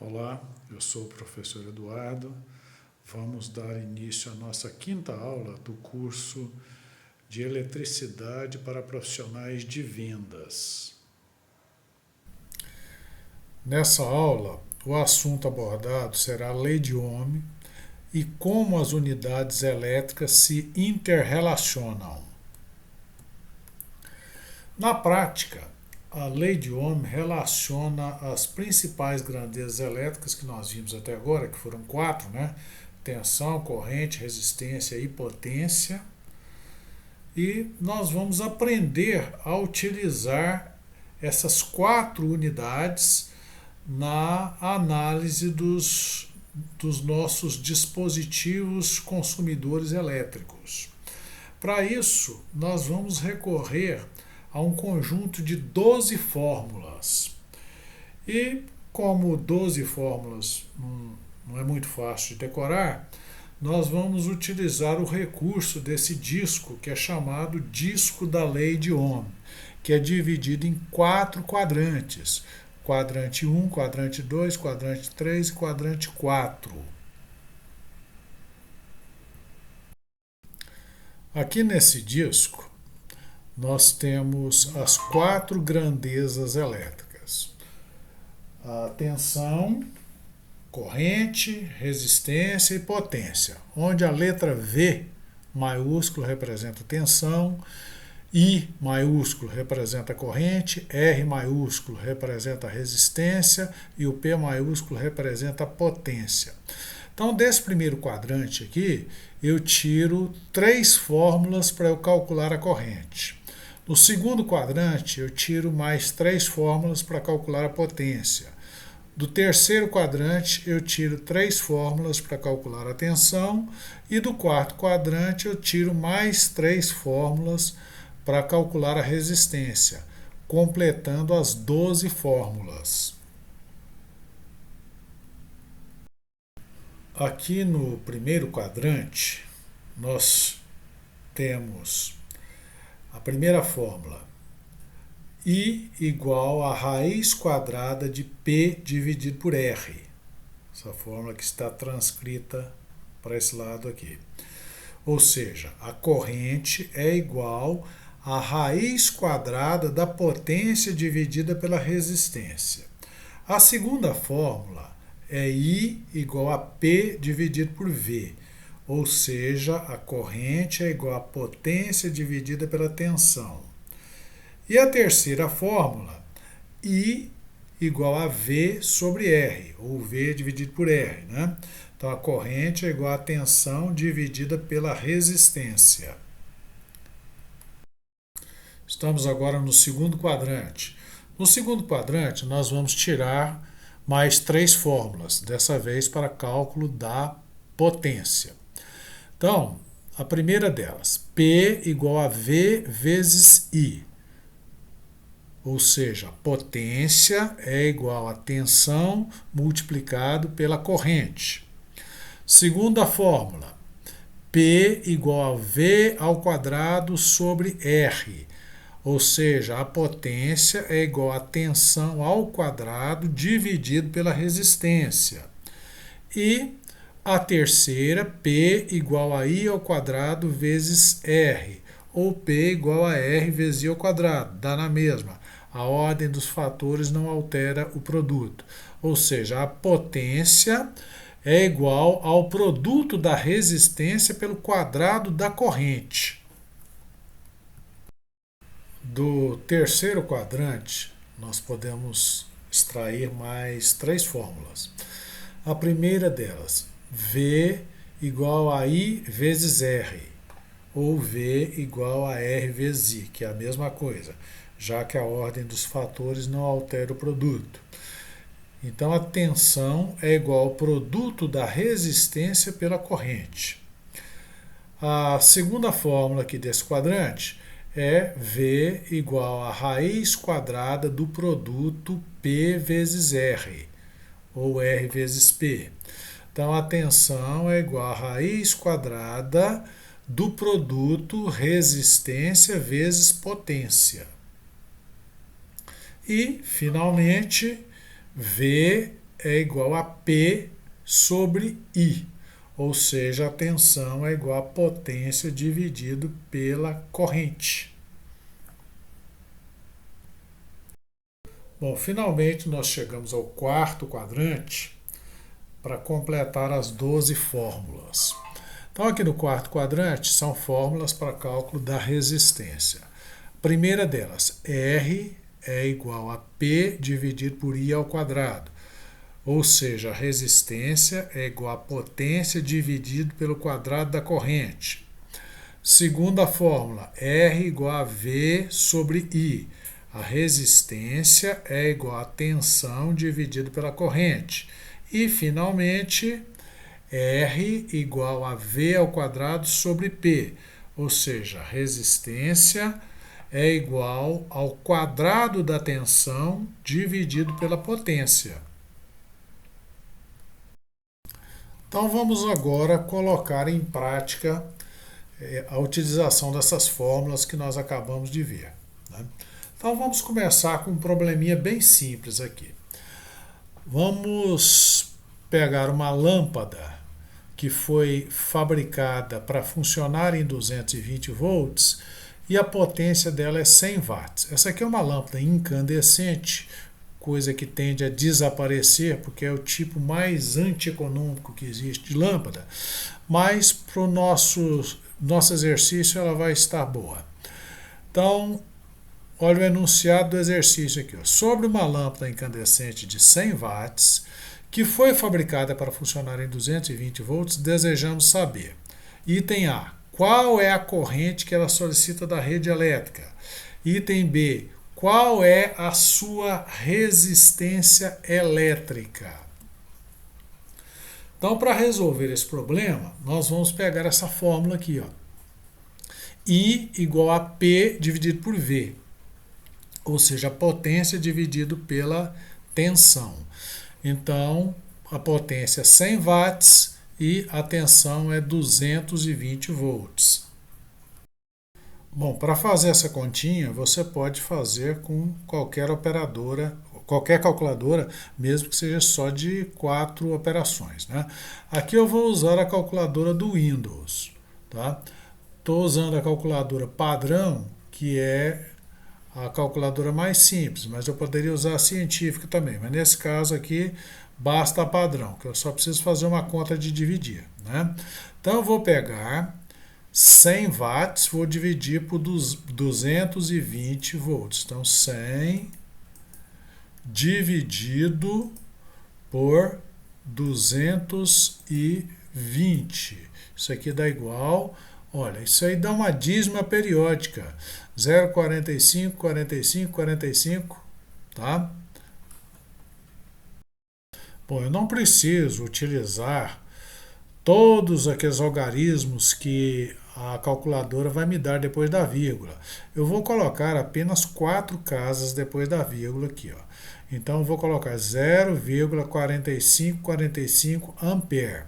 Olá, eu sou o professor Eduardo. Vamos dar início à nossa quinta aula do curso de Eletricidade para Profissionais de Vendas. Nessa aula, o assunto abordado será a lei de Ohm e como as unidades elétricas se interrelacionam. Na prática, a lei de Ohm relaciona as principais grandezas elétricas que nós vimos até agora, que foram quatro, né? Tensão, corrente, resistência e potência. E nós vamos aprender a utilizar essas quatro unidades na análise dos nossos dispositivos consumidores elétricos. Para isso, nós vamos recorrer a um conjunto de 12 fórmulas. E como 12 fórmulas não é muito fácil de decorar, nós vamos utilizar o recurso desse disco, que é chamado disco da lei de Ohm, que é dividido em 4 quadrantes. Quadrante 1, quadrante 2, quadrante 3 e quadrante 4. Aqui nesse disco, nós temos as quatro grandezas elétricas: a tensão, corrente, resistência e potência, onde a letra V maiúsculo representa tensão, I maiúsculo representa corrente, R maiúsculo representa resistência e o P maiúsculo representa potência. Então, desse primeiro quadrante aqui, eu tiro 3 fórmulas para eu calcular a corrente. No segundo quadrante, eu tiro mais 3 fórmulas para calcular a potência. Do terceiro quadrante, eu tiro 3 fórmulas para calcular a tensão. E do quarto quadrante, eu tiro mais 3 fórmulas para calcular a resistência, completando as 12 fórmulas. Aqui no primeiro quadrante, nós temos a primeira fórmula, I igual a raiz quadrada de P dividido por R. Essa fórmula que está transcrita para esse lado aqui. Ou seja, a corrente é igual a raiz quadrada da potência dividida pela resistência. A segunda fórmula é I igual a P dividido por V. Ou seja, a corrente é igual a potência dividida pela tensão. E a terceira fórmula, I igual a V sobre R, ou V dividido por R, né? Então, a corrente é igual a tensão dividida pela resistência. Estamos agora no segundo quadrante. No segundo quadrante, nós vamos tirar mais 3 fórmulas, dessa vez para cálculo da potência. Então, a primeira delas, P igual a V vezes I. Ou seja, a potência é igual a tensão multiplicado pela corrente. Segunda fórmula, P igual a V ao quadrado sobre R. Ou seja, a potência é igual a tensão ao quadrado dividido pela resistência. E a terceira, P igual a I ao quadrado vezes R. Ou P igual a R vezes I ao quadrado, dá na mesma. A ordem dos fatores não altera o produto. Ou seja, a potência é igual ao produto da resistência pelo quadrado da corrente. Do terceiro quadrante, nós podemos extrair mais 3 fórmulas. A primeira delas, V igual a I vezes R, ou V igual a R vezes I, que é a mesma coisa, já que a ordem dos fatores não altera o produto. Então, a tensão é igual ao produto da resistência pela corrente. A segunda fórmula aqui desse quadrante é V igual a raiz quadrada do produto P vezes R, ou R vezes P. Então, a tensão é igual a raiz quadrada do produto resistência vezes potência. E, finalmente, V é igual a P sobre I, ou seja, a tensão é igual a potência dividido pela corrente. Bom, finalmente nós chegamos ao quarto quadrante para completar as 12 fórmulas. Então, aqui no quarto quadrante são fórmulas para cálculo da resistência. A primeira delas, R é igual a P dividido por I ao quadrado. Ou seja, a resistência é igual a potência dividido pelo quadrado da corrente. Segunda fórmula, R igual a V sobre I. A resistência é igual a tensão dividido pela corrente. E, finalmente, R igual a V ao quadrado sobre P. Ou seja, a resistência é igual ao quadrado da tensão dividido pela potência. Então vamos agora colocar em prática a utilização dessas fórmulas que nós acabamos de ver, né? Então vamos começar com um probleminha bem simples aqui. Vamos pegar uma lâmpada que foi fabricada para funcionar em 220 volts e a potência dela é 100 watts. Essa aqui é uma lâmpada incandescente, coisa que tende a desaparecer, porque é o tipo mais antieconômico que existe de lâmpada, mas para o nosso exercício ela vai estar boa. Então, olha o enunciado do exercício aqui. Sobre uma lâmpada incandescente de 100 watts, que foi fabricada para funcionar em 220 volts, desejamos saber. Item A. Qual é a corrente que ela solicita da rede elétrica? Item B. Qual é a sua resistência elétrica? Então, para resolver esse problema, nós vamos pegar essa fórmula aqui, ó. I igual a P dividido por V, ou seja, a potência dividido pela tensão. Então, a potência é 100 watts e a tensão é 220 volts. Bom, para fazer essa continha, você pode fazer com qualquer operadora, qualquer calculadora, mesmo que seja só de 4 operações, né? Aqui eu vou usar a calculadora do Windows, tá? Estou usando a calculadora padrão, que é a calculadora mais simples, mas eu poderia usar a científica também. Mas nesse caso aqui, basta a padrão, que eu só preciso fazer uma conta de dividir, né? Então eu vou pegar 100 watts, vou dividir por 220 volts. Então 100 dividido por 220. Isso aqui dá igual, olha, isso aí dá uma dízima periódica. 0,45, 45, 45, tá? Bom, eu não preciso utilizar todos aqueles algarismos que a calculadora vai me dar depois da vírgula. Eu vou colocar apenas 4 casas depois da vírgula aqui, ó. Então, eu vou colocar 0,4545 ampere.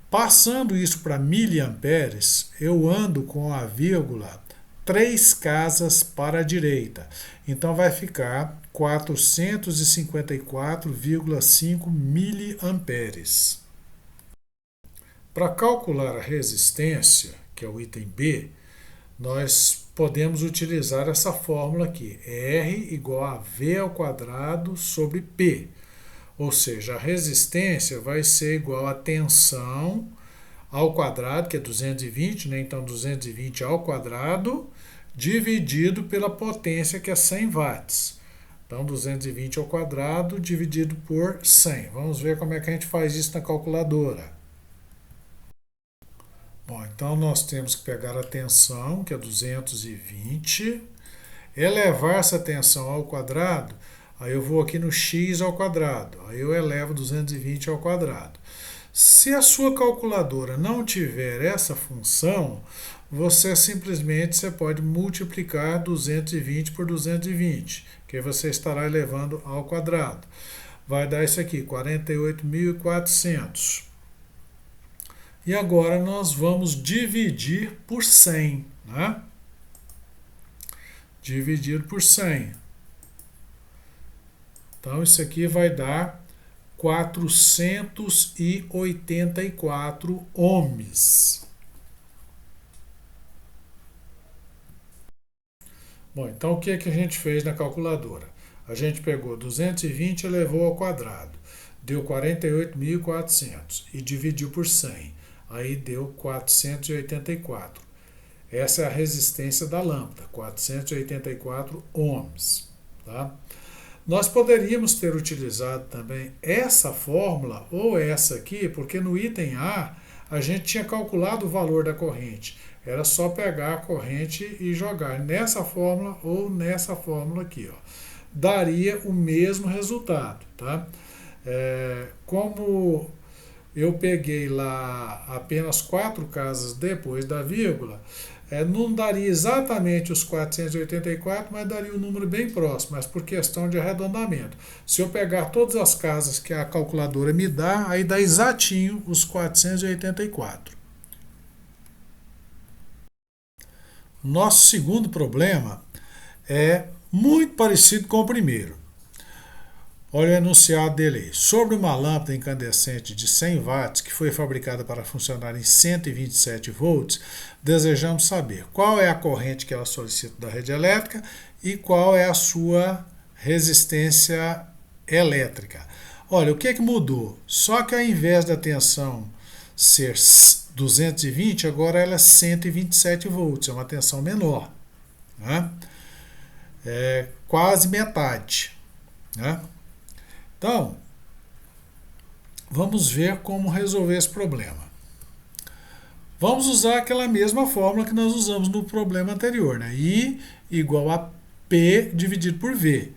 Passando isso para miliamperes, eu ando com a vírgula 3 casas para a direita. Então, vai ficar 454,5 miliamperes. Para calcular a resistência, que é o item B, nós podemos utilizar essa fórmula aqui, R igual a V ao quadrado sobre P. Ou seja, a resistência vai ser igual a tensão ao quadrado, que é 220, né? Então 220 ao quadrado, dividido pela potência, que é 100 watts. Então 220 ao quadrado dividido por 100. Vamos ver como é que a gente faz isso na calculadora. Bom, então nós temos que pegar a tensão, que é 220, elevar essa tensão ao quadrado, aí eu vou aqui no x ao quadrado, aí eu elevo 220 ao quadrado. Se a sua calculadora não tiver essa função, você pode multiplicar 220 por 220, que aí você estará elevando ao quadrado. Vai dar isso aqui, 48.400. E agora nós vamos dividir por 100, né? Dividir por 100. Então, isso aqui vai dar 484 ohms. Bom, então o que a gente fez na calculadora? A gente pegou 220 e elevou ao quadrado, deu 48.400 e dividiu por 100, aí deu 484. Essa é a resistência da lâmpada, 484 ohms. Tá? Nós poderíamos ter utilizado também essa fórmula ou essa aqui, porque no item a gente tinha calculado o valor da corrente. Era só pegar a corrente e jogar nessa fórmula ou nessa fórmula aqui. Ó. Daria o mesmo resultado. Tá? Como eu peguei lá apenas 4 casas depois da vírgula, não daria exatamente os 484, mas daria um número bem próximo, mas por questão de arredondamento. Se eu pegar todas as casas que a calculadora me dá, aí dá exatinho os 484. Nosso segundo problema é muito parecido com o primeiro. Olha o enunciado dele aí. Sobre uma lâmpada incandescente de 100 watts que foi fabricada para funcionar em 127 volts, desejamos saber qual é a corrente que ela solicita da rede elétrica e qual é a sua resistência elétrica. Olha, o que mudou? Só que ao invés da tensão ser 220, agora ela é 127 volts, é uma tensão menor. Né? É quase metade. Né? Então, vamos ver como resolver esse problema. Vamos usar aquela mesma fórmula que nós usamos no problema anterior, né? I igual a P dividido por V.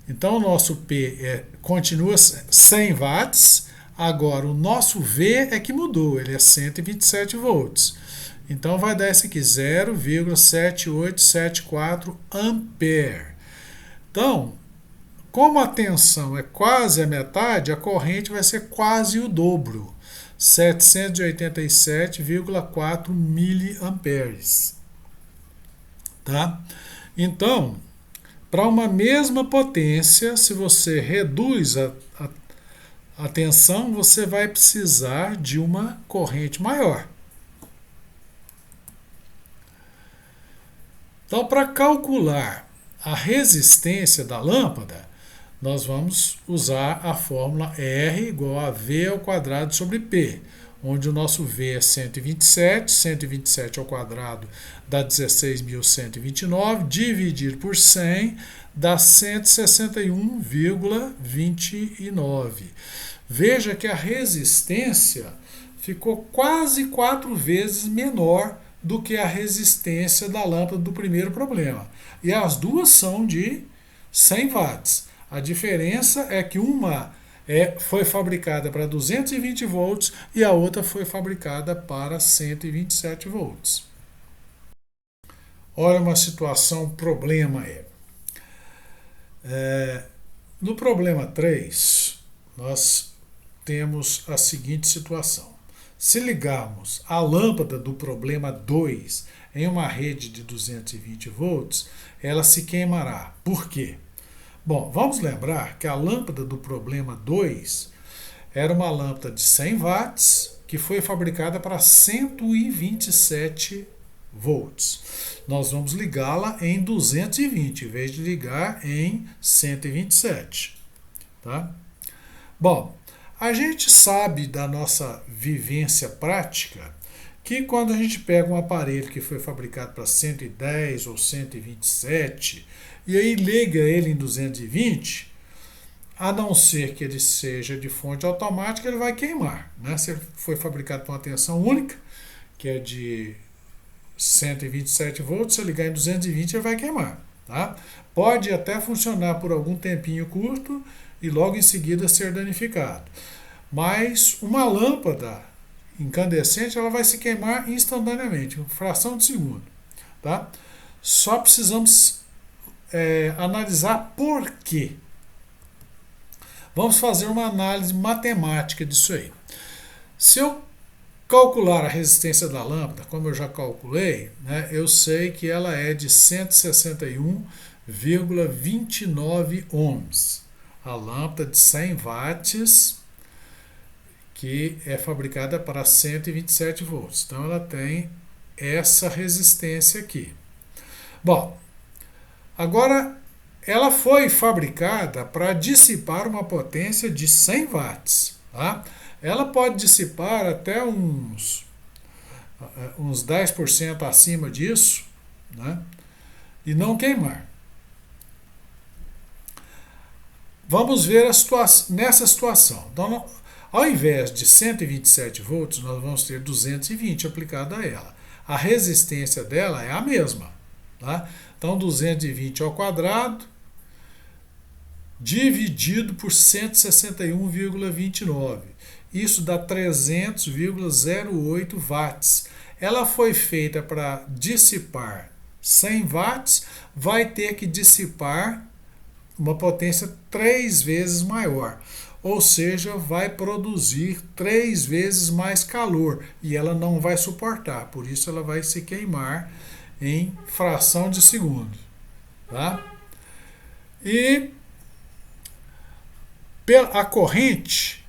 Então, o nosso P continua 100 watts, agora o nosso V é que mudou, ele é 127 volts. Então, vai dar esse aqui, 0,7874 ampere. Então, como a tensão é quase a metade, a corrente vai ser quase o dobro, 787,4 miliamperes. Tá? Então, para uma mesma potência, se você reduz a tensão, você vai precisar de uma corrente maior. Então, para calcular a resistência da lâmpada, nós vamos usar a fórmula R igual a V ao quadrado sobre P, onde o nosso V é 127, 127 ao quadrado dá 16.129, dividido por 100 dá 161,29. Veja que a resistência ficou quase 4 vezes menor do que a resistência da lâmpada do primeiro problema. E as duas são de 100 watts. A diferença é que uma foi fabricada para 220 volts e a outra foi fabricada para 127 volts. Olha uma situação, problema no problema 3, nós temos a seguinte situação. Se ligarmos a lâmpada do problema 2 em uma rede de 220 volts, ela se queimará. Por quê? Bom, vamos lembrar que a lâmpada do problema 2 era uma lâmpada de 100 watts que foi fabricada para 127 volts. Nós vamos ligá-la em 220, em vez de ligar em 127. Tá? Bom, a gente sabe da nossa vivência prática que quando a gente pega um aparelho que foi fabricado para 110 ou 127 e aí liga ele em 220, a não ser que ele seja de fonte automática, ele vai queimar. Né? Se ele foi fabricado para uma tensão única, que é de 127 volts, se eu ligar em 220, ele vai queimar. Tá? Pode até funcionar por algum tempinho curto e logo em seguida ser danificado. Mas uma lâmpada incandescente ela vai se queimar instantaneamente, em fração de segundo. Tá? Só precisamos analisar por quê. Vamos fazer uma análise matemática disso aí. Se eu calcular a resistência da lâmpada, como eu já calculei, né, eu sei que ela é de 161,29 ohms. a lâmpada de 100 watts, que é fabricada para 127 volts. Então ela tem essa resistência aqui. Bom, agora ela foi fabricada para dissipar uma potência de 100 watts. Tá? Ela pode dissipar até uns 10% acima disso, né? E não queimar. Vamos ver nessa situação. Então, ao invés de 127 volts, nós vamos ter 220 aplicado a ela. A resistência dela é a mesma. Tá? Então, 220 ao quadrado dividido por 161,29. Isso dá 300,08 watts. Ela foi feita para dissipar 100 watts, vai ter que dissipar uma potência 3 vezes maior. Ou seja, vai produzir 3 vezes mais calor e ela não vai suportar. Por isso, ela vai se queimar em fração de segundo. Tá? E a corrente,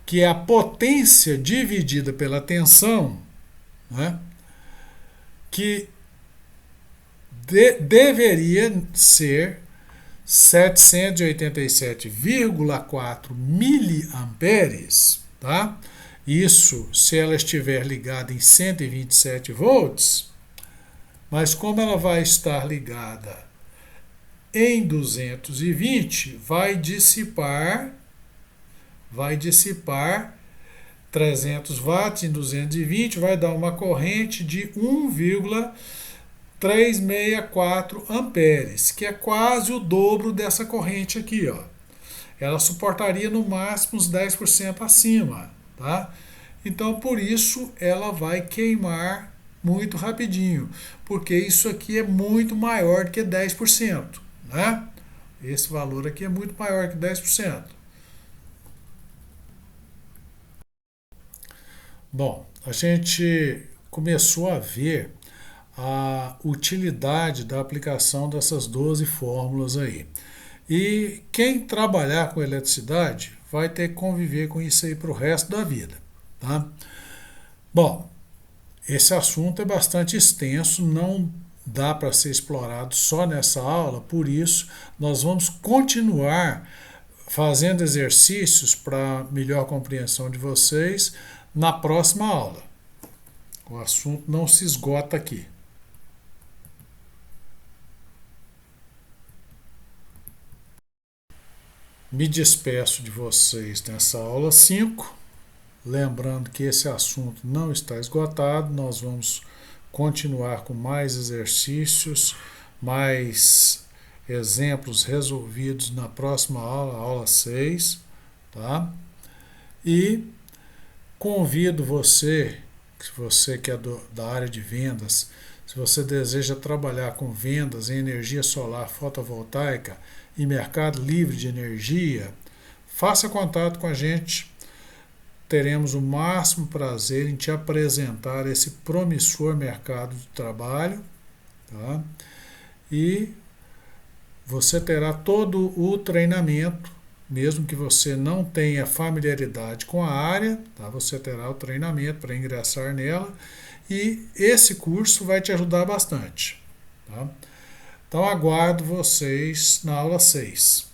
que é a potência dividida pela tensão, né, que deveria ser 787,4 miliamperes, tá? Isso se ela estiver ligada em 127 volts, mas como ela vai estar ligada em 220, vai dissipar 300 watts em 220, vai dar uma corrente de 1,364 amperes, que é quase o dobro dessa corrente aqui, ó. Ela suportaria no máximo uns 10% acima, tá? Então, por isso, ela vai queimar muito rapidinho, porque isso aqui é muito maior do que 10%, né? Esse valor aqui é muito maior que 10%. Bom, a gente começou a ver a utilidade da aplicação dessas 12 fórmulas aí. E quem trabalhar com eletricidade vai ter que conviver com isso aí para o resto da vida. Tá? Bom, esse assunto é bastante extenso, não dá para ser explorado só nessa aula, por isso nós vamos continuar fazendo exercícios para melhor compreensão de vocês na próxima aula. O assunto não se esgota aqui. Me despeço de vocês nessa aula 5. Lembrando que esse assunto não está esgotado, nós vamos continuar com mais exercícios, mais exemplos resolvidos na próxima aula, aula 6, tá? E convido você, se você que é da área de vendas, se você deseja trabalhar com vendas em energia solar fotovoltaica e mercado livre de energia, faça contato com a gente. Teremos o máximo prazer em te apresentar esse promissor mercado de trabalho, tá? E você terá todo o treinamento, mesmo que você não tenha familiaridade com a área, tá? Você terá o treinamento para ingressar nela e esse curso vai te ajudar bastante, tá? Então aguardo vocês na aula 6.